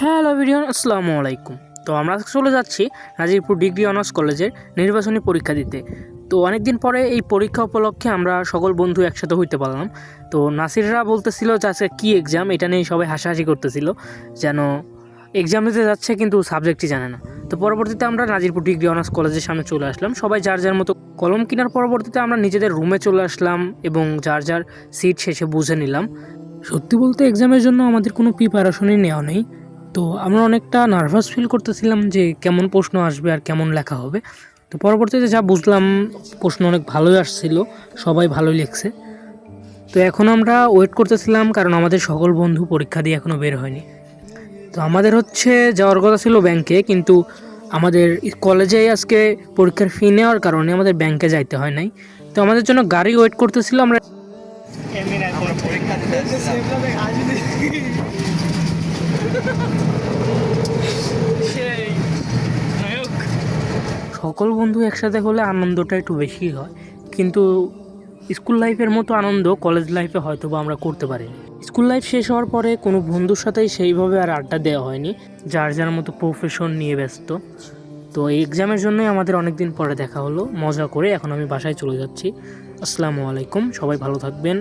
Hello everyone, আসসালামু আলাইকুম। তো আমরা চলে যাচ্ছি নাজিরপুর ডিগ্রি অনার্স কলেজের নির্বাচনী পরীক্ষা দিতে। তো অনেক দিন পরে এই পরীক্ষা উপলক্ষে আমরা সকল বন্ধু একসাথে হইতে পারলাম। তো নাসিররা বলতেছিল যে আজকে কী এক্সাম, এটা নিয়ে সবাই হাসাহাসি করতেছিল, যেন এক্সাম দিতে যাচ্ছে কিন্তু সাবজেক্টই জানে না। তো পরবর্তীতে আমরা নাজিরপুর ডিগ্রি অনার্স কলেজের সামনে চলে আসলাম, সবাই যার যার মতো কলম কেনার পরবর্তীতে আমরা নিজেদের রুমে চলে আসলাম এবং যার যার সিট শেষে বুঝে নিলাম। সত্যি বলতে এক্সামের জন্য আমাদের কোনো প্রিপারেশনই নেওয়া নেই। তো আমরা অনেকটা নার্ভাস ফিল করতেছিলাম যে কেমন প্রশ্ন আসবে আর কেমন লেখা হবে। তো পরবর্তীতে যা বুঝলাম, প্রশ্ন অনেক ভালোই আসছিল, সবাই ভালোই লিখছে। তো এখন আমরা ওয়েট করতেছিলাম, কারণ আমাদের সকল বন্ধু পরীক্ষা দিয়ে এখনও বের হয়নি। তো আমাদের যাওয়ার কথা ছিল ব্যাংকে, কিন্তু আমাদের কলেজেই আজকে পরীক্ষার ফি নেওয়ার কারণে আমাদের ব্যাংকে যাইতে হয় নাই। তো আমাদের জন্য গাড়ি ওয়েট করতেছিল। আমরা সকল বন্ধু একসাথে হলে আনন্দটা একটু বেশি হয়, কিন্তু স্কুল লাইফের মতো আনন্দ কলেজ লাইফে হয়তো বা আমরা করতে পারিনি। স্কুল লাইফ শেষ হওয়ার পরে কোনো বন্ধুর সাথেই সেইভাবে আর আড্ডা দেওয়া হয়নি, যার যার মতো প্রফেশন নিয়ে ব্যস্ত। তো এই এক্সামের জন্যই আমাদের অনেক দিন পরে দেখা হলো, মজা করে এখন আমি বাসায় চলে যাচ্ছি। আসসালামু আলাইকুম, সবাই ভালো থাকবেন।